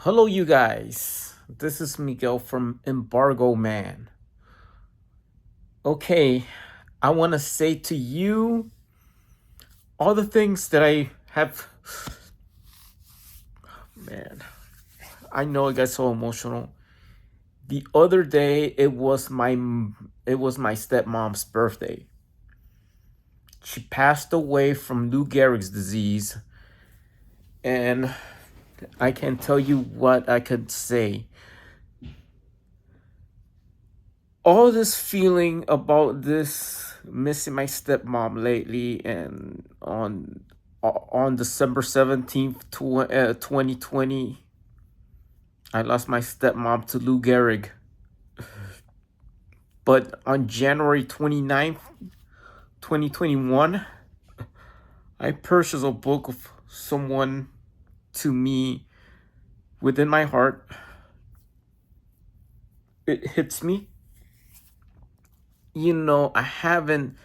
Hello, you guys. This is Miguel from Embargo Man. Okay, I want to say to you all the things that I have. Man, I know I got so emotional. The other day, it was my stepmom's birthday. She passed away from Lou Gehrig's disease, and I can't tell you what I could say. All this feeling about this missing my stepmom lately, and on December 17th, 2020, I lost my stepmom to Lou Gehrig. But on January 29th, 2021, I purchased a book of someone to me within my heart. It hits me. I haven't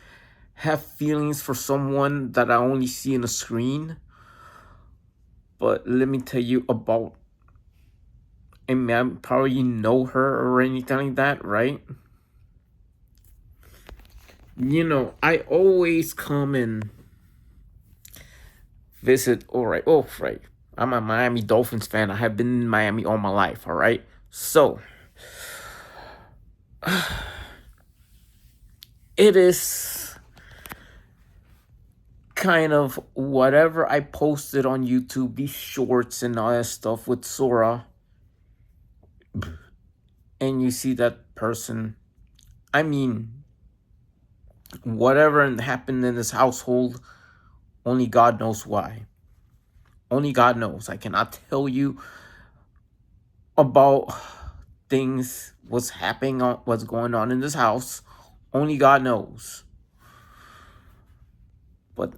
have feelings for someone that I only see in a screen. But let me tell you about, I mean, I probably know her or anything like that, right? I always come and visit. All right, oh, right. I'm a Miami Dolphins fan. I have been in Miami all my life, all right? So, it is kind of whatever I posted on YouTube, these shorts and all that stuff with Sora, and you see that person. I mean, whatever happened in this household, only God knows why. Only God knows. I cannot tell you about things, what's going on in this house. Only God knows. But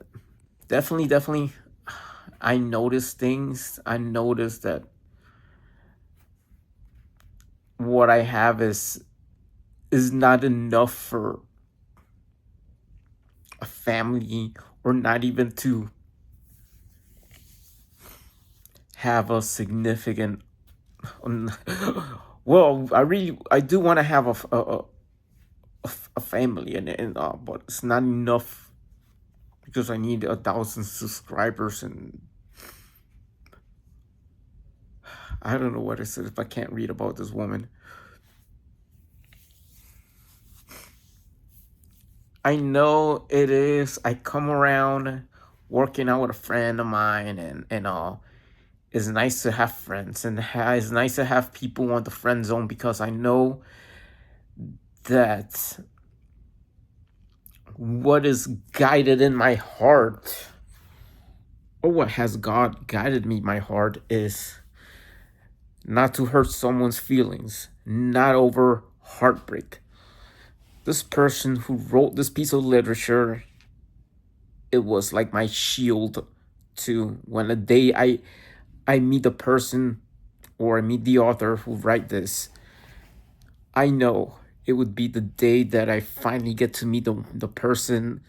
definitely, I noticed things. I noticed that what I have is not enough for a family, or not even to have a significant. Well, I do want to have a family, and but it's not enough because I need 1,000 subscribers, and I don't know what I said if I can't read about this woman. I know it is. I come around working out with a friend of mine, and it's nice to have friends, and it's nice to have people on the friend zone, because I know that what is guided in my heart, or what has God guided me, my heart, is not to hurt someone's feelings, not over heartbreak. This person who wrote this piece of literature, it was like my shield to when the day I meet the person, or I meet the author who write this. I know it would be the day that I finally get to meet the person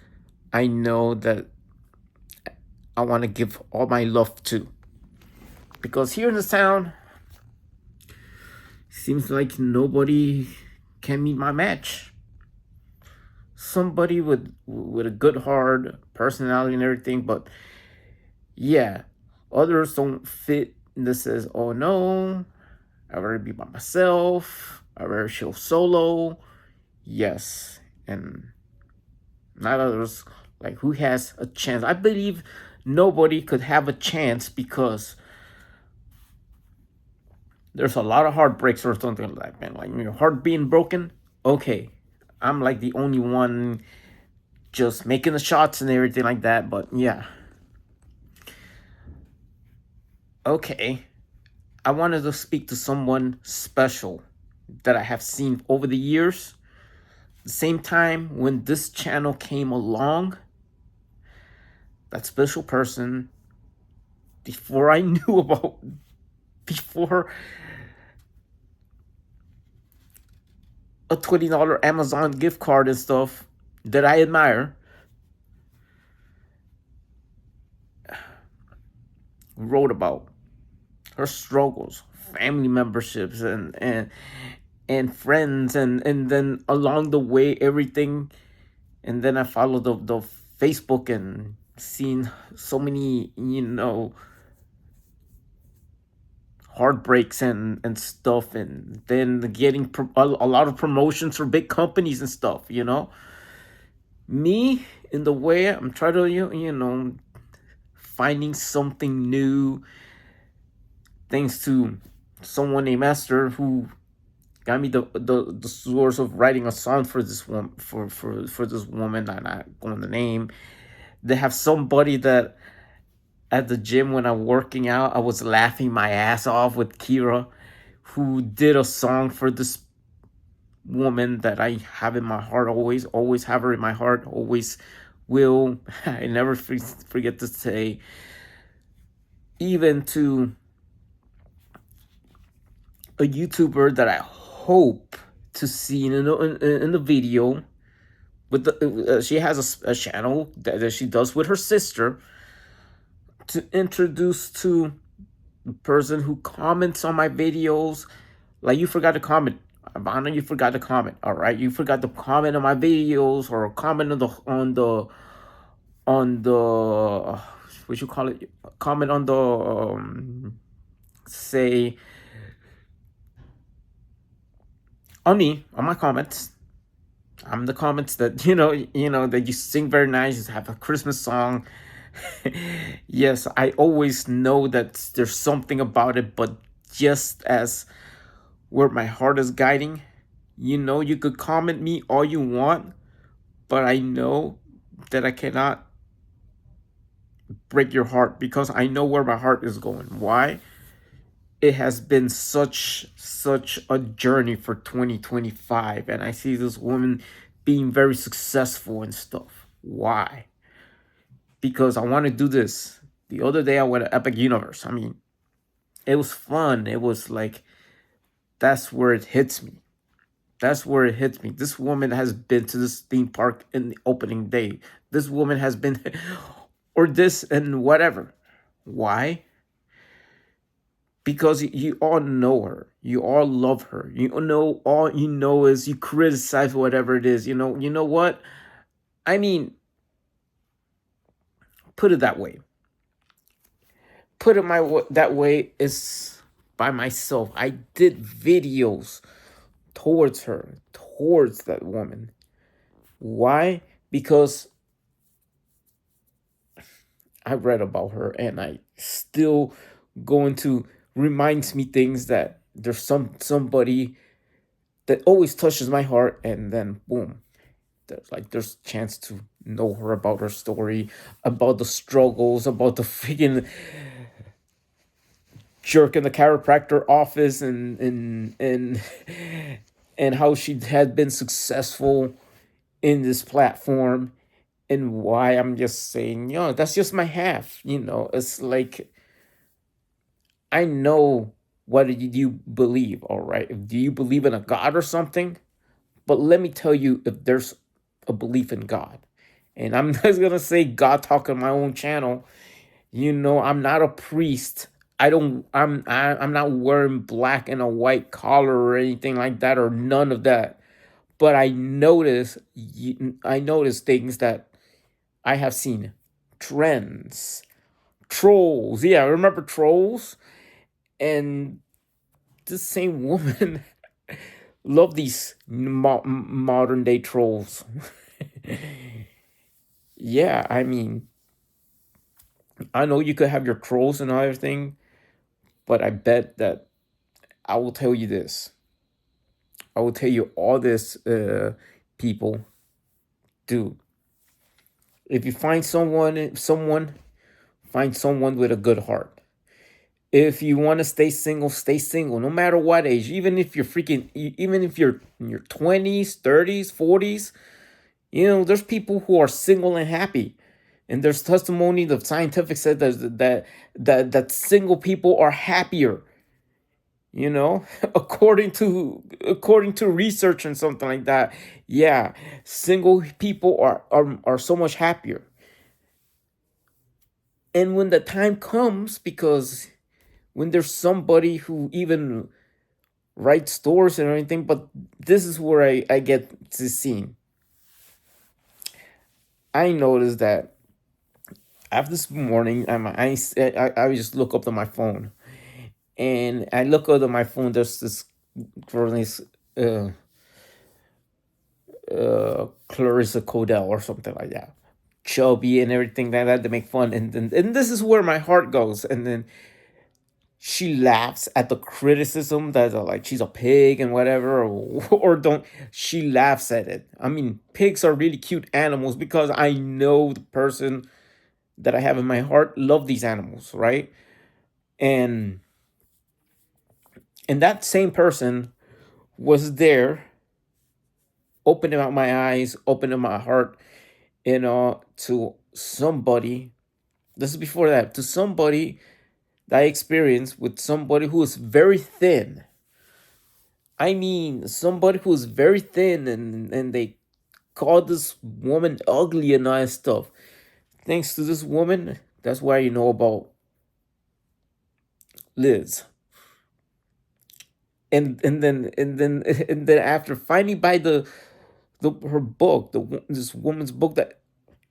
I know that I want to give all my love to. Because here in the town, seems like nobody can meet my match. Somebody with a good heart, personality, and everything, but yeah, others don't fit. This says, oh no, I'd rather be by myself. I'd rather chill solo. Yes, and not others. Like, who has a chance? I believe nobody could have a chance, because there's a lot of heartbreaks or something like that, man. Like your heart being broken. Okay, I'm like the only one just making the shots and everything like that. But yeah, okay. I wanted to speak to someone special that I have seen over the years. The same time when this channel came along, that special person, before I knew about, before a $20 Amazon gift card and stuff that I admire, wrote about her struggles family memberships and friends, and then along the way everything. And then I followed the Facebook and seen so many, heartbreaks and stuff, and then getting a lot of promotions for big companies and stuff. Me, in the way I'm trying to, finding something new, thanks to someone named Esther, who got me the source of writing a song for this one, for this woman. I'm not going to name. They have somebody that at the gym when I'm working out, I was laughing my ass off with Kira, who did a song for this woman that I have in my heart, always have her in my heart, always will. I never forget to say, even to a YouTuber that I hope to see in the video. With she has a channel that she does with her sister, to introduce to the person who comments on my videos. Like, you forgot to comment, Ivana, you forgot to comment. All right, you forgot to comment on my videos, or comment on the what you call it, comment on the say on me, on my comments. I'm the comments that that you sing very nice, you have a Christmas song. Yes, I always know that there's something about it, but just as where my heart is guiding, you could comment me all you want, but I know that I cannot break your heart, because I know where my heart is going. Why? It has been such a journey for 2025, and I see this woman being very successful and stuff. Why? Because I want to do this. The other day I went to Epic Universe. I mean, it was fun. It was like, that's where it hits me. That's where it hits me. This woman has been to this theme park in the opening day. This woman has been, or this and whatever. Why? Because you all know her. You all love her. All you know is you criticize whatever it is. You know what? I mean, put it that way. Put it that way is by myself. I did videos towards her, towards that woman. Why? Because I read about her, and I still going to reminds me things, that there's somebody that always touches my heart, and then boom, there's chance to know her, about her story, about the struggles, about the freaking jerk in the chiropractor office, and how she had been successful in this platform, and why I'm just saying, that's just my half. It's like, I know, what do you believe, all right? Do you believe in a God or something? But let me tell you, if there's a belief in God, and I'm just gonna say God talk on my own channel. I'm not a priest. I'm not wearing black and a white collar or anything like that, or none of that. But I notice things that I have seen, trends, trolls. Yeah, remember trolls? And this same woman love these modern day trolls. Yeah, I mean, I know you could have your trolls and everything, but I bet that I will tell you this. I will tell you all this, people. Dude, if you find someone with a good heart. If you want to stay single, stay single, no matter what age. Even if you're in your 20s, 30s, 40s, there's people who are single and happy. And there's testimony, the scientific said that single people are happier. according to research and something like that. Yeah, single people are so much happier. And when the time comes, because when there's somebody who even writes stories and everything. But this is where I get to scene. I noticed that after this morning, I just look up to my phone, and I look up to my phone. There's this girl named uh, Clarissa Codell or something like that, chubby and everything like that to make fun. And this is where my heart goes. And then she laughs at the criticism that like she's a pig and whatever, or don't. She laughs at it. I mean, pigs are really cute animals because I know the person that I have in my heart love these animals, right? And that same person was there, opening up my eyes, opening my heart, to somebody. This is before that, to somebody that I experienced with somebody who is very thin. I mean, somebody who is very thin, and they called this woman ugly and all that stuff. Thanks to this woman, that's why you know about Liz. And then after finally by the her book, this woman's book that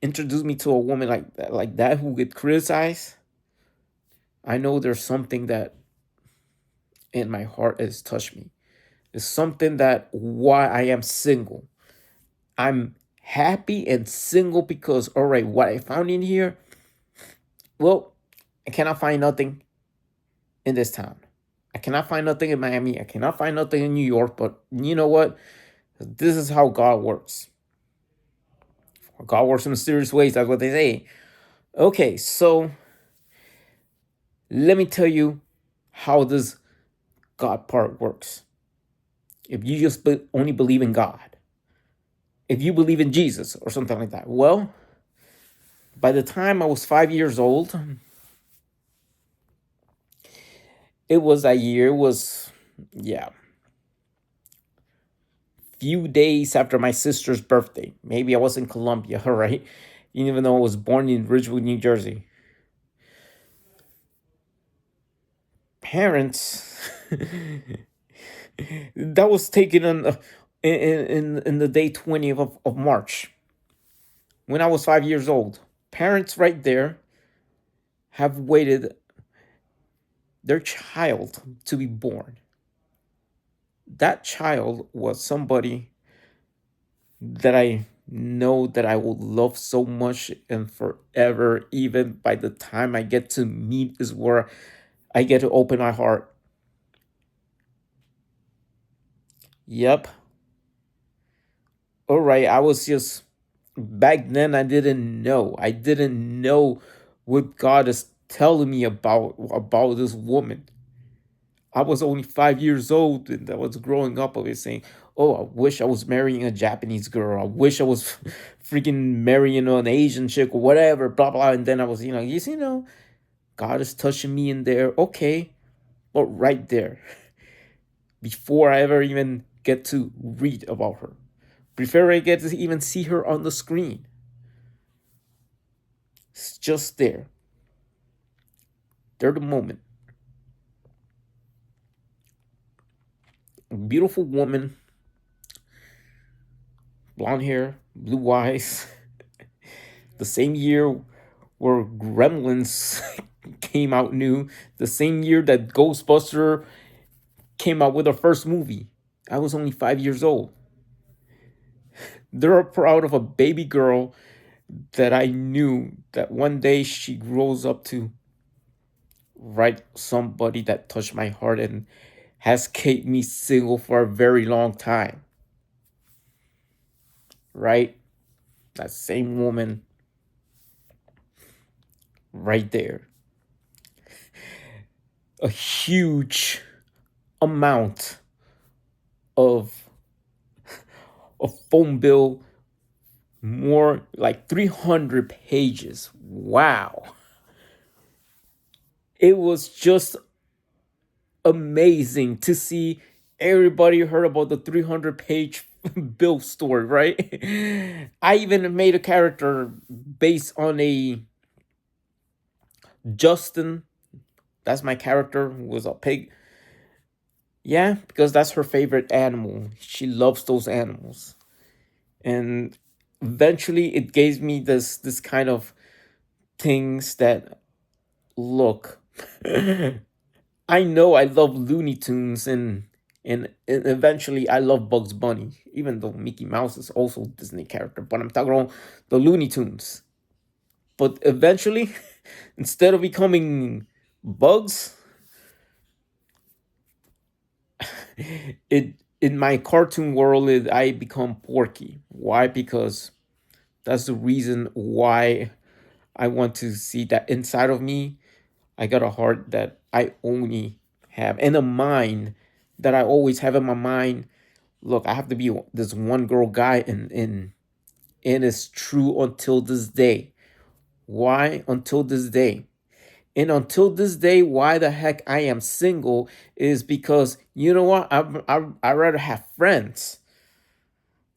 introduced me to a woman like that who get criticized, I know there's something that in my heart has touched me. It's something that why I am single. I'm happy and single because all right, what I found in here, well, I cannot find nothing in this town. I cannot find nothing in Miami. I cannot find nothing in New York. But you know what? This is how God works. God works in mysterious ways. That's what they say. Okay, so let me tell you how this God part works. If you just only believe in God, if you believe in Jesus or something like that, well, by the time I was 5 years old, it was a year, it was, yeah, few days after my sister's birthday. Maybe I was in Colombia, all right? Even though I was born in Ridgewood, New Jersey. Parents, that was taken on in the day 20th of March when I was 5 years old. Parents right there have waited their child to be born. That child was somebody that I know that I will love so much and forever, even by the time I get to meet, is where I get to open my heart. Yep. All right. I was just, back then, I didn't know. I didn't know what God is telling me about this woman. I was only 5 years old and I was growing up. I was saying, "Oh, I wish I was marrying a Japanese girl. I wish I was freaking marrying an Asian chick or whatever." Blah blah. And then I was, God is touching me in there. Okay, but right there, before I ever even get to read about her, before I get to even see her on the screen, it's just there. There, the moment. A beautiful woman, blonde hair, blue eyes. The same year where Gremlins came out new, the same year that Ghostbuster came out with their first movie. I was only 5 years old. They're proud of a baby girl that I knew that one day she grows up to write somebody that touched my heart and has kept me single for a very long time. Right? That same woman right there. A huge amount of a phone bill, more like 300 pages. Wow. It was just amazing to see everybody heard about the 300-page bill story, right? I even made a character based on a Justin That's my character who was a pig. Yeah, because that's her favorite animal. She loves those animals. And eventually it gave me this kind of things that look. I know I love Looney Tunes and eventually I love Bugs Bunny, even though Mickey Mouse is also a Disney character, but I'm talking about the Looney Tunes. But eventually, instead of becoming Bugs, it in my cartoon world I become Porky. Why? Because that's the reason why I want to see that inside of me. I got a heart that I only have and a mind that I always have in my mind. Look, I have to be this one girl guy and it's true until this day. Why until this day? And until this day, why the heck I am single is because you know what? I rather have friends,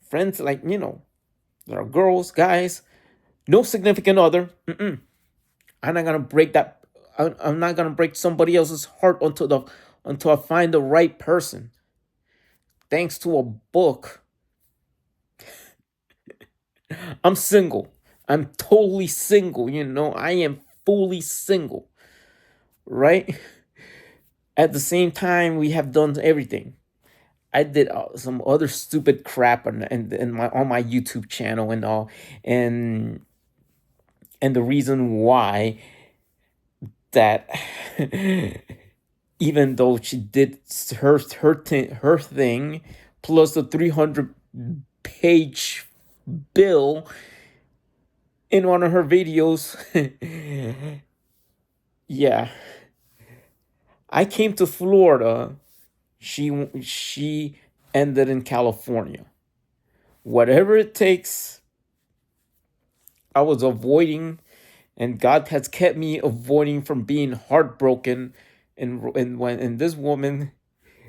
friends like there are girls, guys, no significant other. Mm-mm. I'm not gonna break that. I'm not gonna break somebody else's heart until I find the right person. Thanks to a book, I'm single. I'm totally single. I am fully single. Right? At the same time, we have done everything. I did some other stupid crap on my YouTube channel and all, and and the reason why that even though she did her thing plus the 300-page bill in one of her videos. Yeah, I came to Florida. She ended in California. Whatever it takes, I was avoiding, and God has kept me avoiding from being heartbroken. And this woman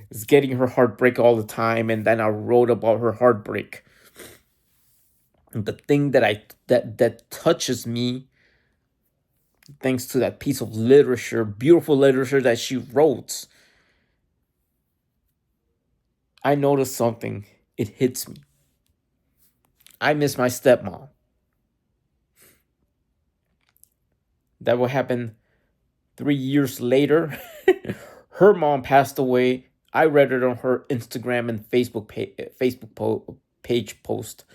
is getting her heartbreak all the time, and then I wrote about her heartbreak. And the thing that touches me, thanks to that piece of literature, beautiful literature that she wrote, I noticed something. It hits me. I miss my stepmom. That will happen 3 years later. Her mom passed away. I read it on her Instagram and page post,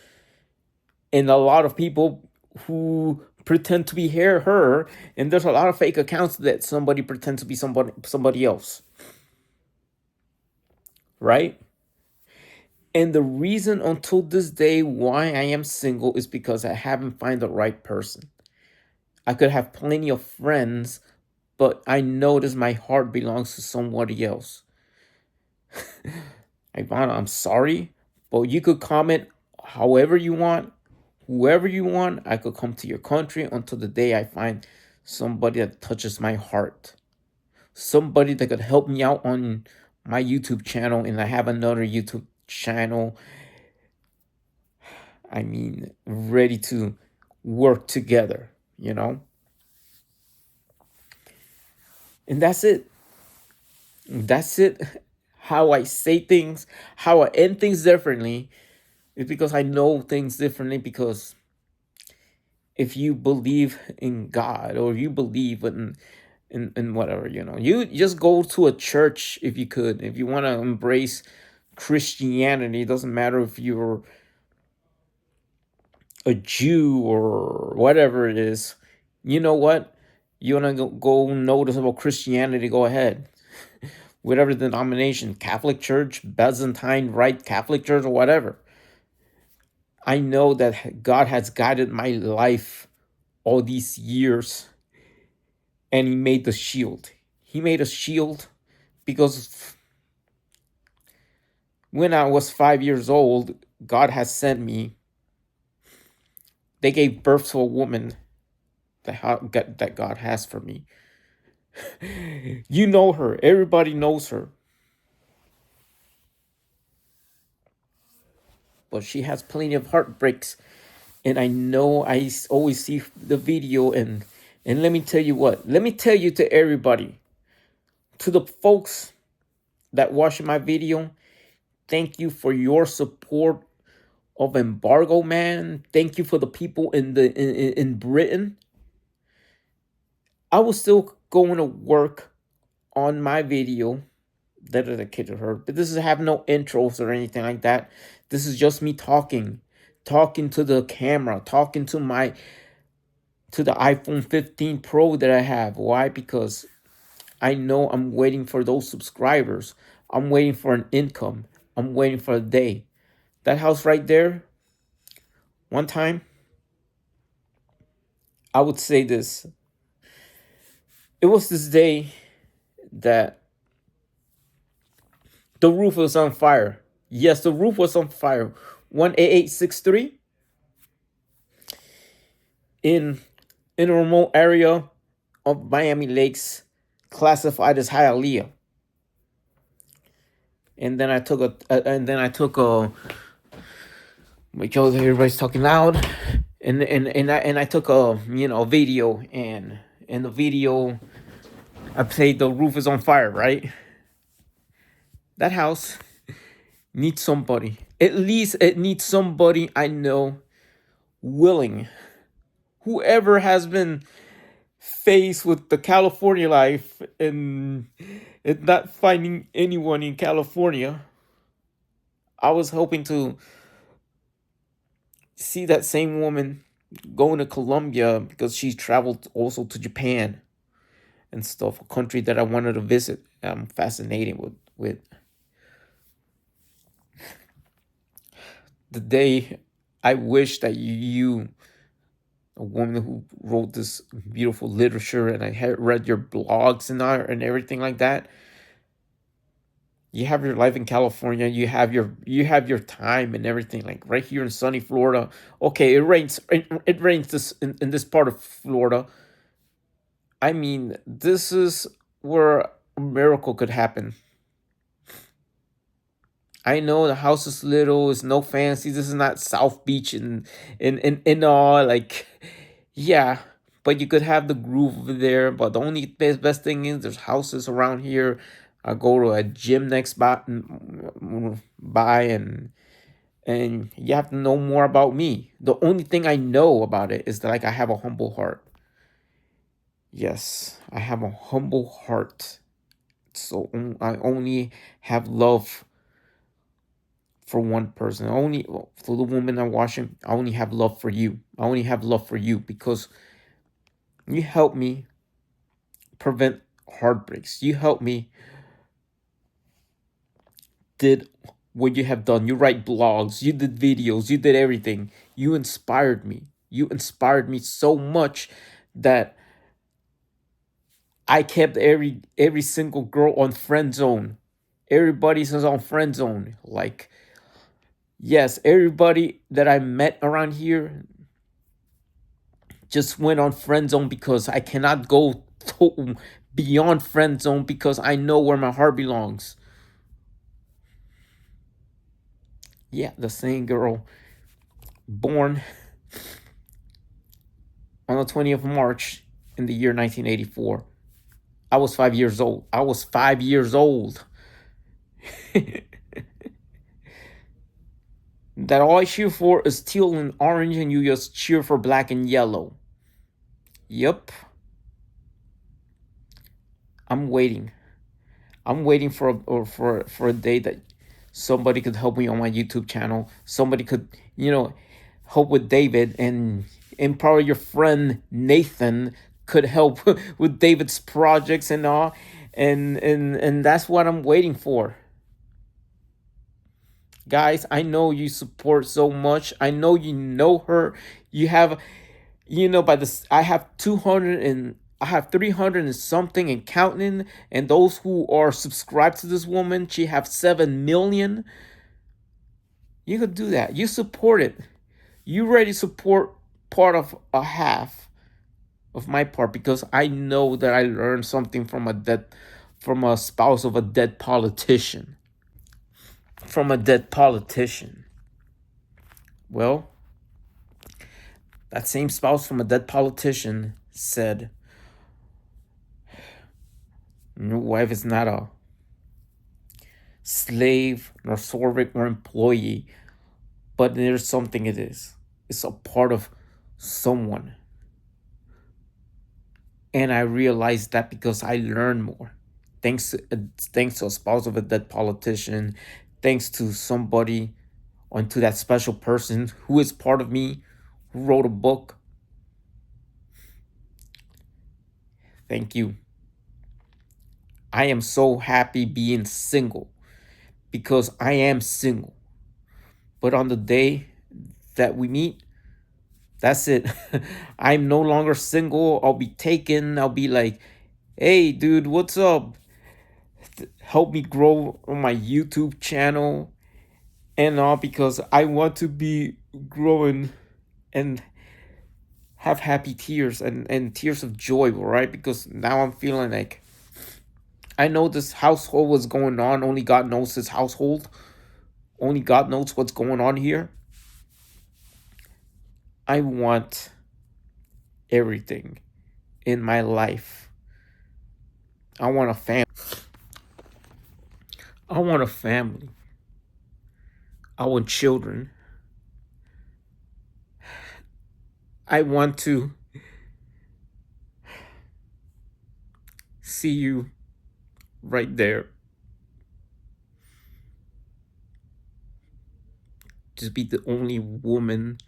and a lot of people who pretend to be her, and there's a lot of fake accounts that somebody pretends to be somebody else, right? And the reason until this day why I am single is because I haven't found the right person. I could have plenty of friends, but I notice my heart belongs to somebody else. Ivana, I'm sorry, but you could comment however you want, whoever you want. I could come to your country until the day I find somebody that touches my heart. Somebody that could help me out on my YouTube channel, and I have another YouTube channel. I mean, ready to work together, you know? And that's it. That's it. How I say things, how I end things differently is because I know things differently. Because if you believe in God or you believe in whatever, you just go to a church if you could. If you want to embrace Christianity, it doesn't matter if you're a Jew or whatever it is. You know what? You want to go notice about Christianity, go ahead. Whatever denomination, Catholic Church, Byzantine Rite Catholic Church, or whatever. I know that God has guided my life all these years, and He made the shield. He made a shield because when I was 5 years old, God has sent me. They gave birth to a woman that God has for me. You know her. Everybody knows her. But she has plenty of heartbreaks. And I know always see the video. And let me tell you what. Let me tell you to everybody. To the folks that watch my video, thank you for your support of embargo, man. Thank you for the people in Britain. I was still going to work on my video dedicated to her, but this is have no intros or anything like that. This is just me talking to the camera, talking to the iPhone 15 Pro that I have. Why? Because I know I'm waiting for those subscribers. I'm waiting for an income. I'm waiting for a day. That house right there, one time, I would say this. It was this day that the roof was on fire. Yes, the roof was on fire. 18863 in a remote area of Miami Lakes, classified as Hialeah. And then I took a make sure that everybody's talking loud. And I took a video, and in the video I played the roof is on fire, right? That house needs somebody. At least it needs somebody I know willing. Whoever has been faced with the California life and not finding anyone in California, I was hoping to see that same woman going to Colombia because she's traveled also to Japan and stuff, a country that I wanted to visit. I'm fascinated with the day. I wish that you, a woman who wrote this beautiful literature, and I had read your blogs and everything like that. You have your life in California. You have your time and everything, like right here in sunny Florida. Okay, it rains. It rains in this part of Florida. I mean, this is where a miracle could happen. I know the house is little, it's no fancy. This is not South Beach and all, like, yeah. But you could have the groove over there. But the only best thing is there's houses around here. I go to a gym next by and you have to know more about me. The only thing I know about it is that, like, I have a humble heart. Yes, I have a humble heart. So I only have love for one person. Only for the woman I'm watching. I only have love for you. I only have love for you because you help me prevent heartbreaks. You help me did what you have done. You write blogs, you did videos, you did everything. You inspired me. You inspired me so much that I kept every single girl on friend zone. Everybody's on friend zone. Like, yes, everybody that I met around here just went on friend zone because I cannot go beyond friend zone because I know where my heart belongs. Yeah, the same girl born on the 20th of March in the year 1984. I was 5 years old. I was 5 years old. That all I cheer for is teal and orange, and you just cheer for black and yellow. Yep. I'm waiting. I'm waiting for a day that somebody could help me on my YouTube channel. Somebody could, help with David, and probably your friend Nathan could help with David's projects and all. And that's what I'm waiting for. Guys, I know you support so much. I know her. You have, by this, I have 200 and I have 300 and something and counting. And those who are subscribed to this woman, she have 7 million. You could do that. You support it. You ready to support part of a half of my part, because I know that I learned something from a spouse of a dead politician. From a dead politician. Well, that same spouse from a dead politician said, Your wife is not a slave, nor servant, or employee, but there's something it is. It's a part of someone. And I realized that because I learned more. Thanks to a spouse of a dead politician, thanks to somebody, or to that special person who is part of me, who wrote a book. Thank you. I am so happy being single because I am single. But on the day that we meet, that's it. I'm no longer single. I'll be taken. I'll be like, hey, dude, what's up? Help me grow on my YouTube channel and all because I want to be growing and have happy tears and tears of joy, right? Because now I'm feeling like I know this household was going on. Only God knows this household. Only God knows what's going on here. I want everything in my life. I want a family. I want a family. I want children. I want to see you right there. Just be the only woman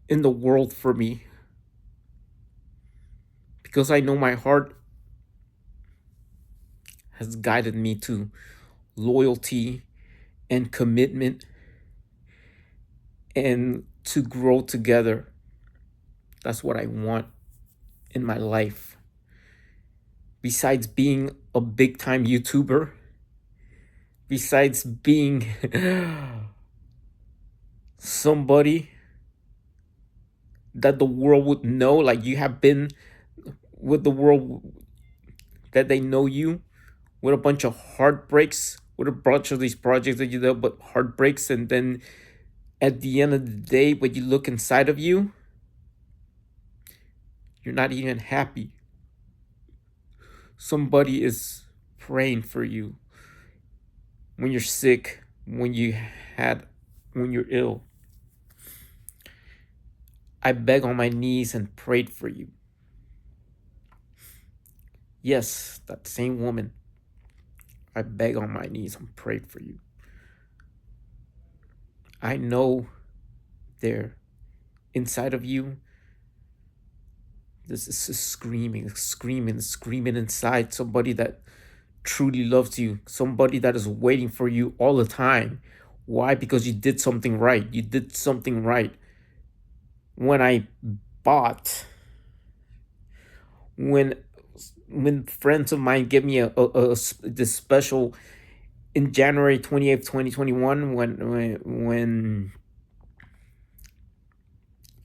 in the world for me. Because I know my heart has guided me to loyalty and commitment and to grow together. That's what I want in my life. Besides being a big time YouTuber, besides being somebody that the world would know, like you have been with the world, that they know you with a bunch of heartbreaks, with a bunch of these projects that you do, but heartbreaks, and then at the end of the day, when you look inside of you, you're not even happy. Somebody is praying for you when you're sick, when you're ill. I begged on my knees and prayed for you. Yes, that same woman. I begged on my knees and prayed for you. I know there, inside of you, this is screaming, screaming, screaming inside. Somebody that truly loves you. Somebody that is waiting for you all the time. Why? Because you did something right. You did something right. When I bought, when friends of mine give me this special in January 28th, 2021, when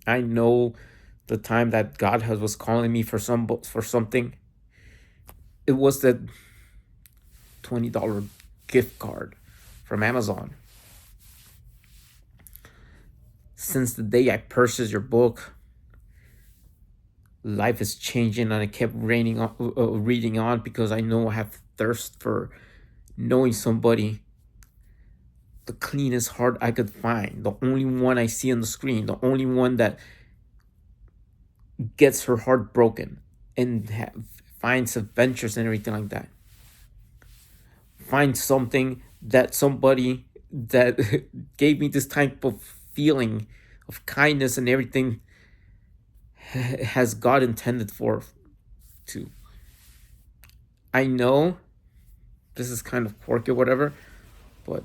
I know the time that God was calling me for something, it was that $20 gift card from Amazon. Since the day I purchased your book, life is changing, and I kept reading on because I know I have thirst for knowing somebody. The cleanest heart I could find, the only one I see on the screen, the only one that gets her heart broken and finds adventures and everything like that. Find something that somebody that gave me this type of feeling of kindness and everything has God intended for to. I know this is kind of quirky or whatever, but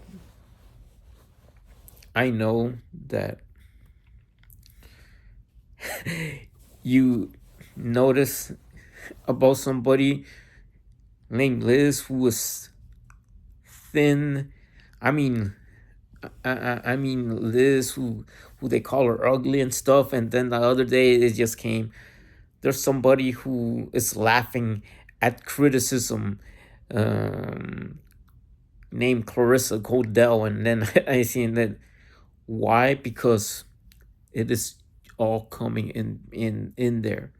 I know that you notice about somebody named Liz who was thin. I mean, I mean Liz who they call her ugly and stuff. And then the other day it just came. There's somebody who is laughing at criticism, named Clarissa Codell, and then I see that why? Because it is all coming in there.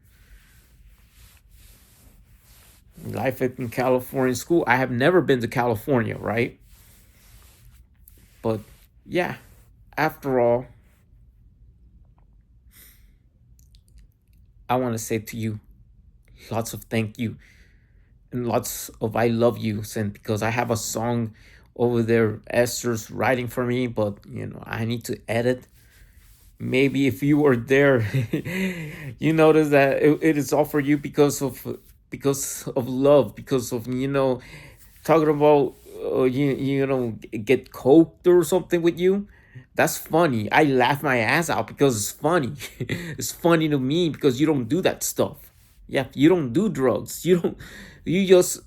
life in California school. I have never been to California, right? But yeah, after all, I want to say to you lots of thank you and lots of I love you, and because I have a song over there Esther's writing for me, but I need to edit. Maybe if you were there, you notice that it is all for you because of love, because of talking about get coked or something with you. That's funny. I laugh my ass out because it's funny. It's funny to me because you don't do that stuff. Yeah, you don't do drugs. You just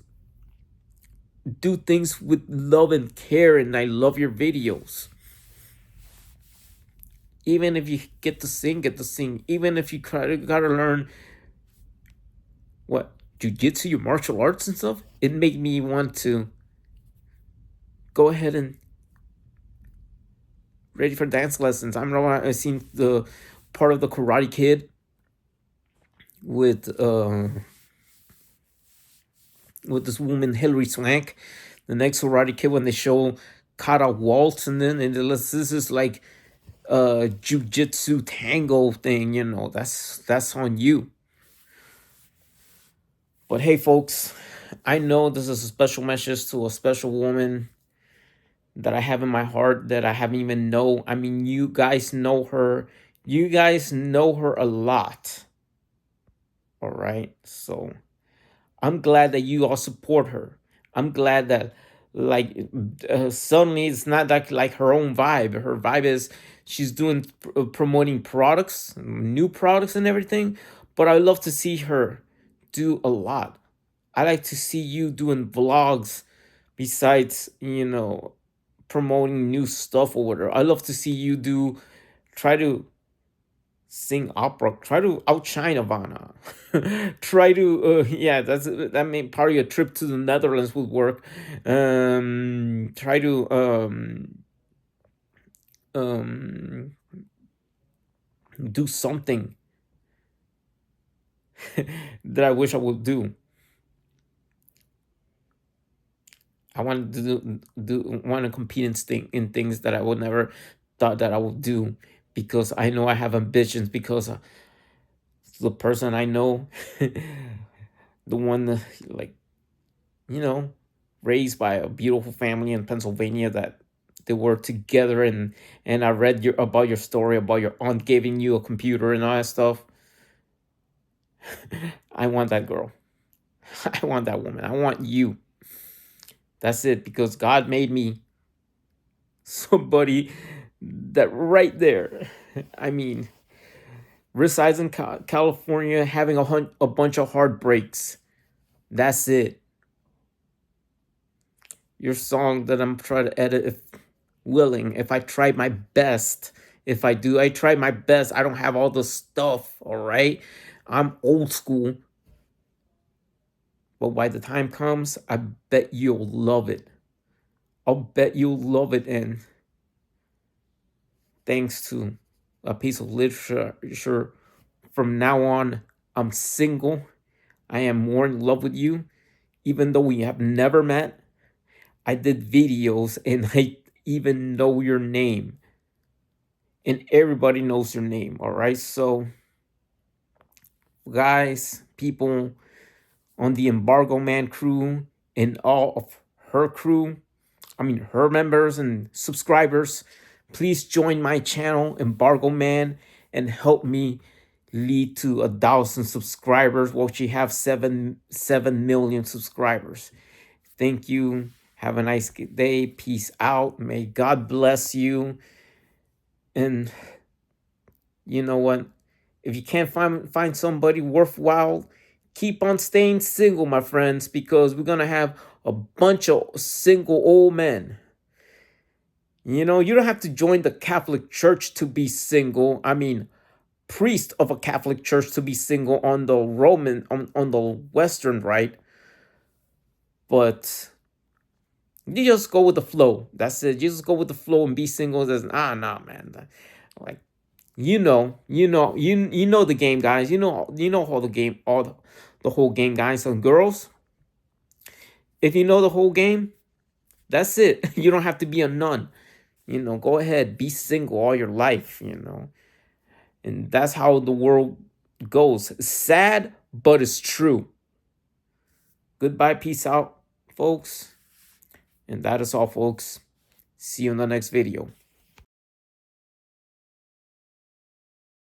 do things with love and care, and I love your videos. Even if you get to sing, get to sing. Even if you gotta learn what jujitsu, your martial arts and stuff, it made me want to go ahead and ready for dance lessons. I remember I seen the part of the Karate Kid with this woman Hilary Swank. The next Karate Kid when they show Kata waltz, and then this is like jujitsu tango thing. That's on you. But hey, folks, I know this is a special message to a special woman that I have in my heart that I haven't even know. I mean, you guys know her. You guys know her a lot. All right. So I'm glad that you all support her. I'm glad that like suddenly it's not like her own vibe. Her vibe is she's doing promoting products, new products and everything. But I love to see her do a lot. I like to see you doing vlogs besides, promoting new stuff or whatever. I love to see you try to sing opera, try to outshine Ivana. Try to, yeah, that mean part of your trip to the Netherlands would work. Try to, um, do something that I wish I would do. I wanted to want to compete in things that I would never thought that I would do, because I know I have ambitions, because the person I know, the one like you know raised by a beautiful family in Pennsylvania, that they were together, and I read about your story about your aunt giving you a computer and all that stuff. I want that girl. I want that woman. I want you. That's it, because God made me somebody that right there. I mean, resides in California, having a bunch of heartbreaks. That's it. Your song that I'm trying to edit, if willing, if I try my best. If I try my best. I don't have all the stuff, all right? I'm old school. But by the time comes, I bet you'll love it. I'll bet you'll love it. And thanks to a piece of literature, from now on, I'm single. I am more in love with you. Even though we have never met, I did videos and I even know your name. And everybody knows your name, all right? So, guys, people on the Embargo Man crew and all of her crew, her members and subscribers, please join my channel, Embargo Man, and help me lead to 1,000 subscribers. Well, she have 7 million subscribers. Thank you. Have a nice day. Peace out. May God bless you. And you know what? If you can't find somebody worthwhile, keep on staying single, my friends, because we're gonna have a bunch of single old men. You don't have to join the Catholic Church to be single. Priest of a Catholic Church to be single on the Roman, on the Western Rite. But you just go with the flow. That's it. You just go with the flow and be single. Nah, man. Like, you know the game, guys. You know all the game, the whole game, guys and girls. If you know the whole game, that's it. You don't have to be a nun. Go ahead, be single all your life. And that's how the world goes. Sad, but it's true. Goodbye, peace out, folks. And that is all, folks. See you in the next video.